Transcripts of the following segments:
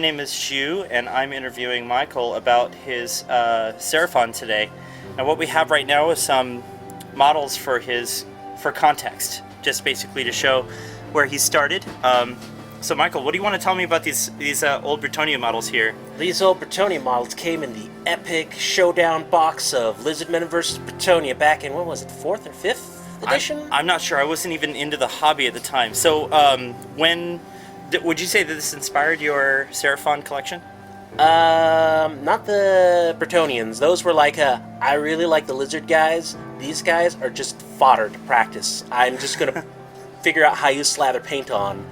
My name is Shu, and I'm interviewing Michael about his Seraphon today. And what we have right now is some models for context, just basically to show where he started. So Michael, what do you want to tell me about these old Bretonnia models here? These old Bretonnia models came in the epic showdown box of Lizardmen vs. Bretonnia back in, what was it, 4th or 5th edition? I'm not sure. I wasn't even into the hobby at the time. So would you say that this inspired your Seraphon collection? Not the Bretonnians. Those were like, I really like the lizard guys. These guys are just fodder to practice. I'm just gonna figure out how you slather paint on.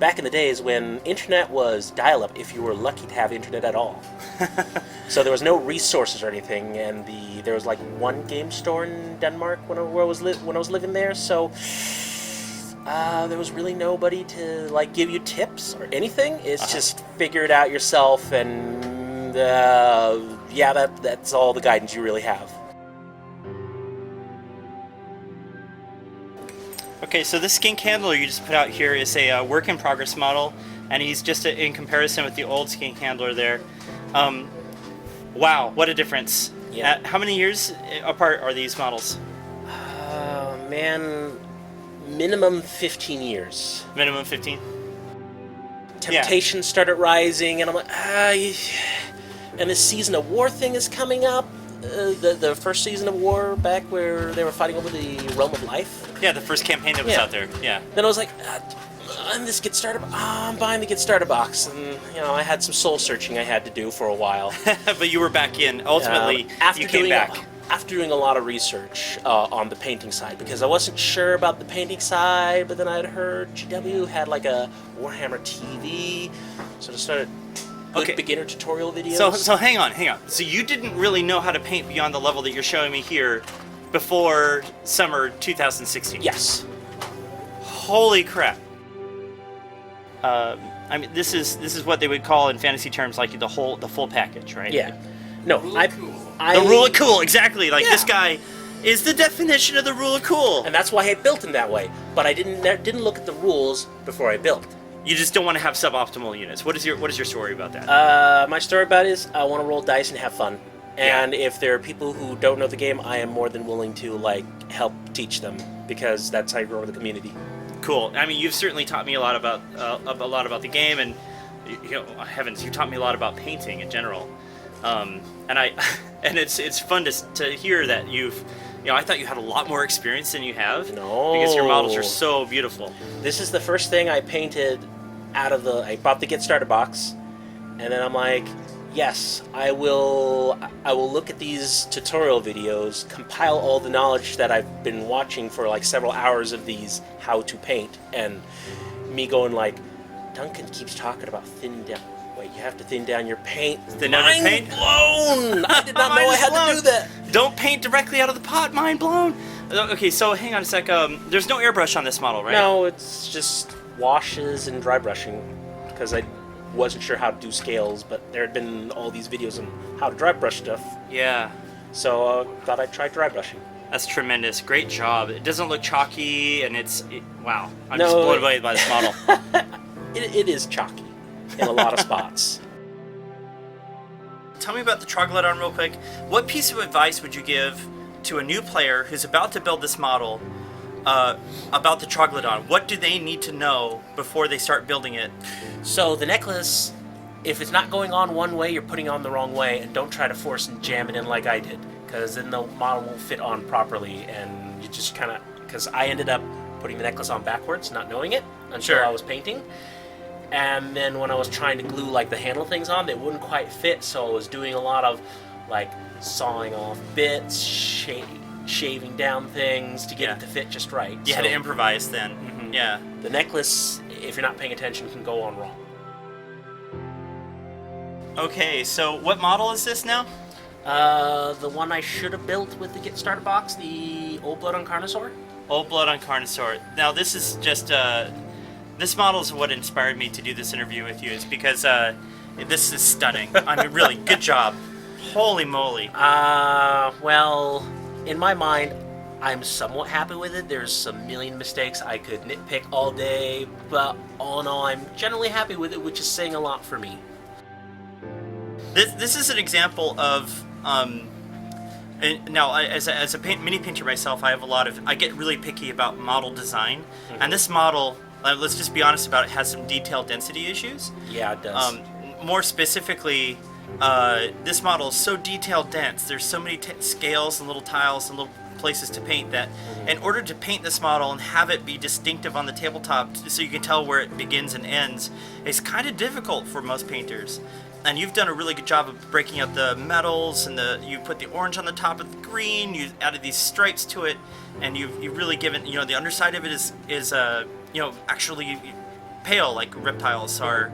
Back in the days when internet was dial-up, if you were lucky to have internet at all. So there was no resources or anything, and there was like one game store in Denmark when I was living there, so there was really nobody to like give you tips or anything. It's just figure it out yourself, and that's all the guidance you really have. Okay, so this skink handler you just put out here is a work-in-progress model, and he's just in comparison with the old skink handler there. Wow, what a difference. Yeah. How many years apart are these models? Man, minimum 15 years. Minimum 15? Temptation started rising, and I'm like, and this season of war thing is coming up. The first season of war, back where they were fighting over the realm of life. Yeah, the first campaign that was out there. Yeah. Then I was like, I'm this Get Started. I'm buying the Get Started box, and I had some soul searching I had to do for a while. But you were back in. Ultimately, you came back. After doing a lot of research on the painting side, because I wasn't sure about the painting side, but then I'd heard GW had like a Warhammer TV, so I started beginner tutorial videos. So hang on. So you didn't really know how to paint beyond the level that you're showing me here before summer 2016? Yes. Holy crap. I mean, this is what they would call in fantasy terms like the full package, right? Yeah. No, the rule of cool, exactly. Like this guy is the definition of the rule of cool. And that's why I built him that way. But I didn't look at the rules before I built. You just don't want to have suboptimal units. What is your story about that? My story about it is I want to roll dice and have fun. And if there are people who don't know the game, I am more than willing to help teach them, because that's how you grow the community. Cool. I mean, you've certainly taught me a lot about the game, and heavens, you taught me a lot about painting in general. And it's fun to hear that I thought you had a lot more experience than you have. No. Because your models are so beautiful. This is the first thing I painted I bought the Get Started box, and then I'm like, yes, I will look at these tutorial videos, compile all the knowledge that I've been watching for like several hours of these how to paint, and me going like, Duncan keeps talking about thinning down. Wait, you have to thin down your paint. Thin down your paint? Blown! I did not know I had to do that. Don't paint directly out of the pot. Mind blown. Okay, so hang on a sec. There's no airbrush on this model, right? No, it's just washes and dry brushing, because I wasn't sure how to do scales, but there had been all these videos on how to dry brush stuff. Yeah. So thought I'd try dry brushing. That's tremendous. Great job. It doesn't look chalky, and wow. I'm just blown away by this model. It is chalky in a lot of spots. Tell me about the Troglodyte real quick. What piece of advice would you give to a new player who's about to build this model about the Troglodyte? What do they need to know before they start building it? So the necklace, if it's not going on one way, you're putting it on the wrong way, and don't try to force and jam it in like I did, because then the model won't fit on properly, and you just kind of, because I ended up putting the necklace on backwards, not knowing it until I was painting. And then when I was trying to glue like the handle things on, they wouldn't quite fit, so I was doing a lot of like sawing off bits, shaving down things to get it to fit just right. You had to improvise then. Mm-hmm. Yeah. The necklace, if you're not paying attention, can go on wrong. Okay, so what model is this now? The one I should have built with the Get Started box, the Old Blood on Carnosaur. Old Blood on Carnosaur. Now this is just this model is what inspired me to do this interview with you, is because this is stunning. I mean, really, good job. Holy moly. Well, in my mind, I'm somewhat happy with it. There's some million mistakes I could nitpick all day, but all in all, I'm generally happy with it, which is saying a lot for me. This is an example of now as a mini painter myself, I get really picky about model design, and this model, let's just be honest about it, has some detail density issues. Yeah, it does. More specifically, this model is so detail dense. There's so many scales and little tiles and little places to paint that in order to paint this model and have it be distinctive on the tabletop so you can tell where it begins and ends, it's kind of difficult for most painters. And you've done a really good job of breaking out the metals, and you put the orange on the top of the green, you added these stripes to it, and you've really given, the underside of it is actually pale, like reptiles are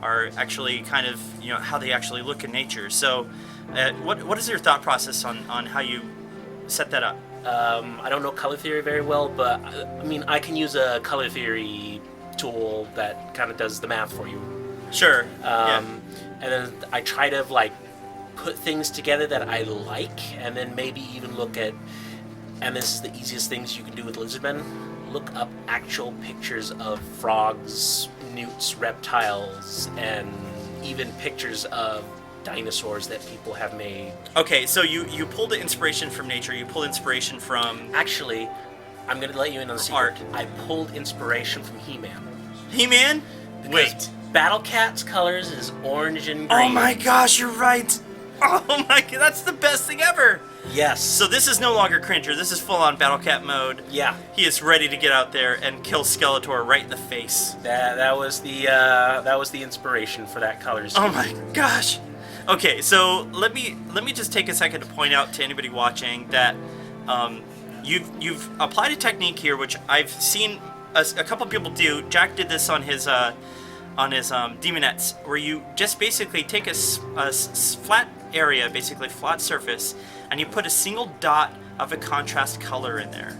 actually kind of, how they actually look in nature. So what is your thought process on how you set that up? I don't know color theory very well, but I mean, I can use a color theory tool that kind of does the math for you. Sure. And then I try to like put things together that I like, and then maybe even look at, and this is the easiest things you can do with lizardmen, look up actual pictures of frogs, newts, reptiles, and even pictures of dinosaurs that people have made. Okay, so you pulled the inspiration from nature, you pulled inspiration from... Actually, I'm going to let you in on the secret. Art. I pulled inspiration from He-Man. He-Man? Wait. Battle Cat's colors is orange and green. Oh my gosh, you're right! Oh my god, that's the best thing ever! Yes. So this is no longer Cringer, this is full-on Battle Cat mode. Yeah. He is ready to get out there and kill Skeletor right in the face. That was the inspiration for that color scheme. Oh my gosh! Okay, so let me just take a second to point out to anybody watching that you've applied a technique here, which I've seen a couple people do. Jack did this on his Demonettes, where you just basically take a flat area, basically flat surface, and you put a single dot of a contrast color in there.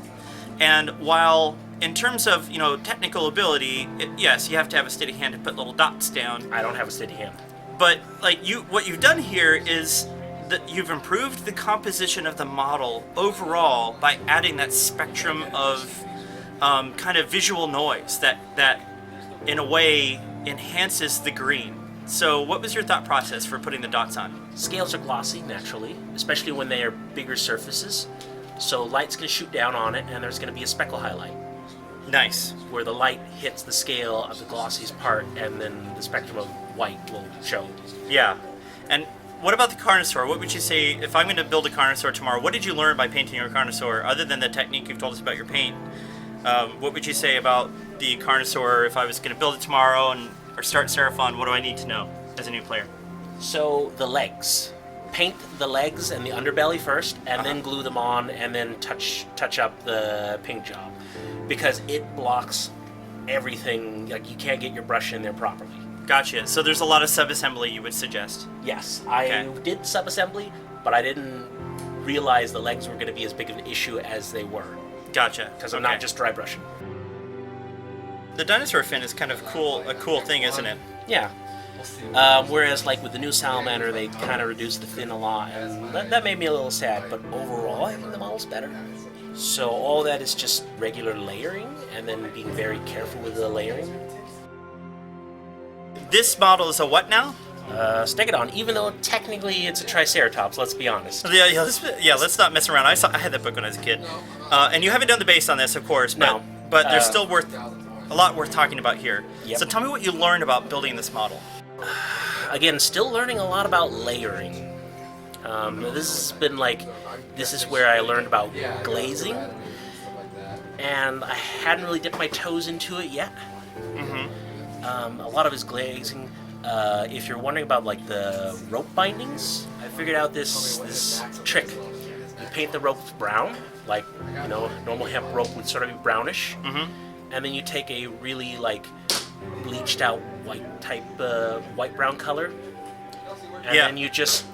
And while in terms of technical ability, yes, you have to have a steady hand to put little dots down. I don't have a steady hand. But what you've done here is that you've improved the composition of the model overall by adding that spectrum of kind of visual noise that in a way enhances the green. So what was your thought process for putting the dots on? Scales are glossy naturally, especially when they are bigger surfaces. So light's going to shoot down on it, and there's going to be a speckle highlight. Nice. Where the light hits the scale of the glossiest part, and then the spectrum of white will show. Yeah. And what about the Carnosaur? What would you say, if I'm going to build a Carnosaur tomorrow, what did you learn by painting your Carnosaur, other than the technique you've told us about your paint? What would you say about the Carnosaur if I was going to build it tomorrow or start Seraphon? What do I need to know as a new player? So the legs. Paint the legs and the underbelly first, and then glue them on, and then touch up the paint job, because it blocks everything. Like, you can't get your brush in there properly. Gotcha. So there's a lot of sub-assembly you would suggest. Yes, I did sub-assembly, but I didn't realize the legs were going to be as big of an issue as they were. Gotcha. Because I'm not just dry brushing. The dinosaur fin is kind of a cool thing, isn't it? Yeah. Whereas, like, with the new Salamander, they kind of reduced the fin a lot, and that made me a little sad, but overall, I think the model's better. So all that is just regular layering, and then being very careful with the layering. This model is a what now? Stegodon, even though technically it's a Triceratops, let's be honest. Let's not mess around. I had that book when I was a kid. And you haven't done the base on this, of course, but there's still a lot worth talking about here. Yep. So tell me what you learned about building this model. Again, still learning a lot about layering. This is where I learned about glazing, and I hadn't really dipped my toes into it yet. A lot of his glazing. If you're wondering about like the rope bindings, I figured out this trick. You paint the ropes brown, like normal hemp rope would sort of be brownish, and then you take a really like bleached out white type white brown color, and then you just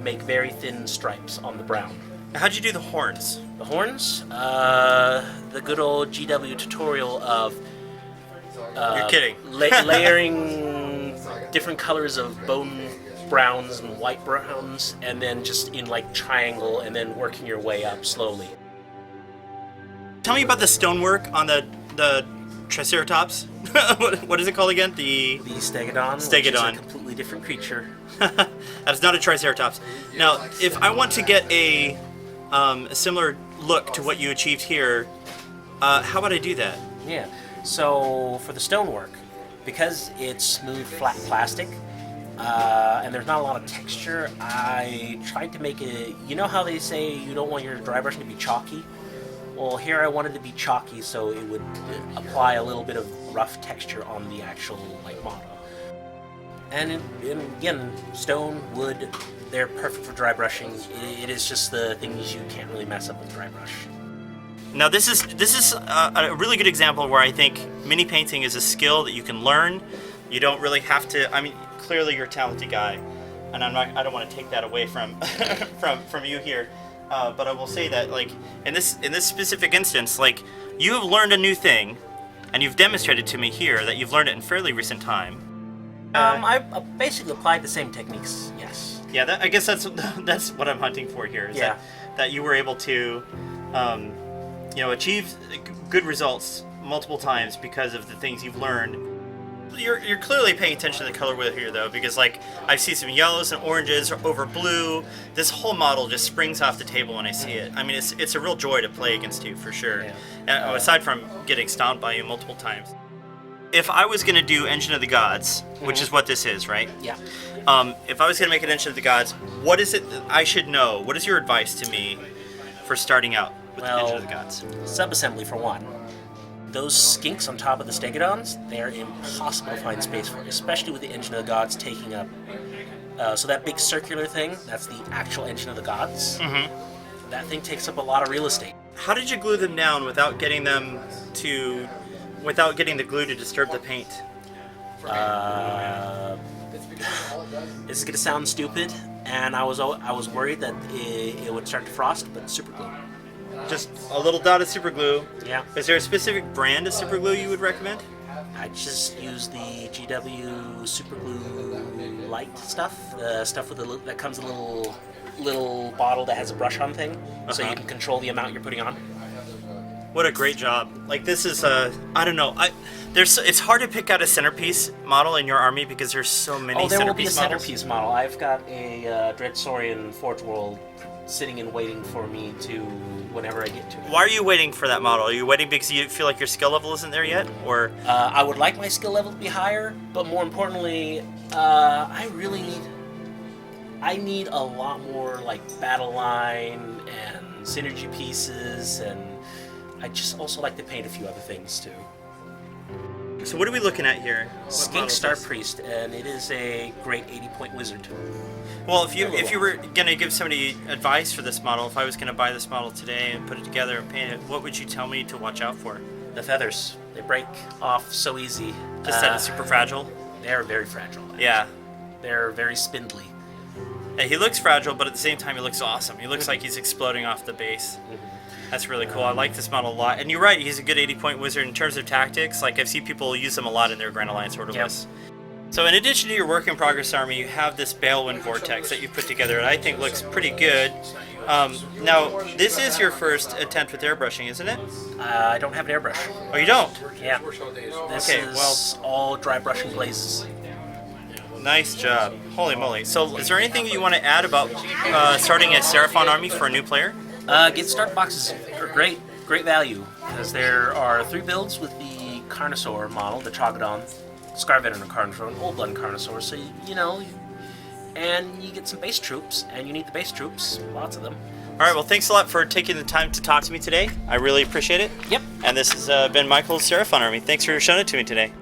make very thin stripes on the brown. How'd you do the horns? The horns, the good old GW tutorial of You're kidding. Layering different colors of bone browns and white browns, and then just in like triangle, and then working your way up slowly. Tell me about the stonework on the Triceratops. What is it called again? The Stegodon. Which is a completely different creature. That's not a Triceratops. Now, if I want to get a similar look to what you achieved here, how would I do that? Yeah. So for the stonework, because it's smooth, flat plastic, and there's not a lot of texture, I tried to make it. You know how they say you don't want your dry brushing to be chalky? Well, here I wanted to be chalky, so it would apply a little bit of rough texture on the actual model. And again, stone, wood, they're perfect for dry brushing. It is just the things you can't really mess up with dry brush. Now this is a really good example where I think mini painting is a skill that you can learn. You don't really have to. I mean, clearly you're a talented guy, and I don't want to take that away from from you here. But I will say that, in this specific instance, you have learned a new thing, and you've demonstrated to me here that you've learned it in fairly recent time. I basically applied the same techniques. Yes. Yeah, I guess that's what I'm hunting for here. Is that you were able to, achieve good results multiple times because of the things you've learned. You're clearly paying attention to the color wheel here, though, because I see some yellows and oranges over blue. This whole model just springs off the table when I see it. I mean, it's a real joy to play against you, for sure. Yeah. Aside from getting stomped by you multiple times. If I was going to do Engine of the Gods, which is what this is, right? Yeah. If I was going to make an Engine of the Gods, what is it that I should know? What is your advice to me for starting out with the Engine of the Gods? Subassembly, for one. Those skinks on top of the stegodons, they're impossible to find space for, especially with the Engine of the Gods taking up. So that big circular thing, that's the actual Engine of the Gods. Mm-hmm. That thing takes up a lot of real estate. How did you glue them down without getting the glue to disturb the paint? This is gonna sound stupid, and I was worried that it would start to frost, but super glue. Just a little dot of super glue. Yeah. Is there a specific brand of super glue you would recommend? I just use the GW super glue light stuff. The stuff with that comes in a little bottle that has a brush on thing, so you can control the amount you're putting on. What a great job! This is I don't know. It's hard to pick out a centerpiece model in your army because there's so many. Oh, there will be a models. centerpiece model. I've got a Dreadsaurian Forge World sitting and waiting for me to whenever I get to it. Why are you waiting for that model? Are you waiting because you feel like your skill level isn't there yet, or? I would like my skill level to be higher, but more importantly, I need a lot more battle line and synergy pieces, and I just also like to paint a few other things too. So what are we looking at here? Skink Star Priest, and it is a great 80-point wizard. Well, if you were gonna give somebody advice for this model, if I was gonna buy this model today and put it together and paint it, what would you tell me to watch out for? The feathers. They break off so easy. Just that it's super fragile? They're very fragile. Yeah. They're very spindly. Yeah, he looks fragile, but at the same time he looks awesome. He looks like he's exploding off the base. That's really cool. I like this model a lot. And you're right, he's a good 80-point wizard in terms of tactics. I've seen people use them a lot in their Grand Alliance Order lists. So in addition to your work in progress army, you have this Balewind Vortex that you put together, and I think looks pretty good. Now, this is your first attempt with airbrushing, isn't it? I don't have an airbrush. Oh, you don't? Yeah. This is all dry brushing glazes. Nice job. Holy moly. So is there anything you want to add about starting a Seraphon army for a new player? Get start boxes are great value, because there are 3 builds with the Carnosaur model, the Trogodon, Scar Veteran Carnosaur, and Old Blood Carnosaur, so and you get some base troops, and you need the base troops, lots of them. Alright, well thanks a lot for taking the time to talk to me today. I really appreciate it. Yep. And this has been Michael's Seraphon army. Thanks for showing it to me today.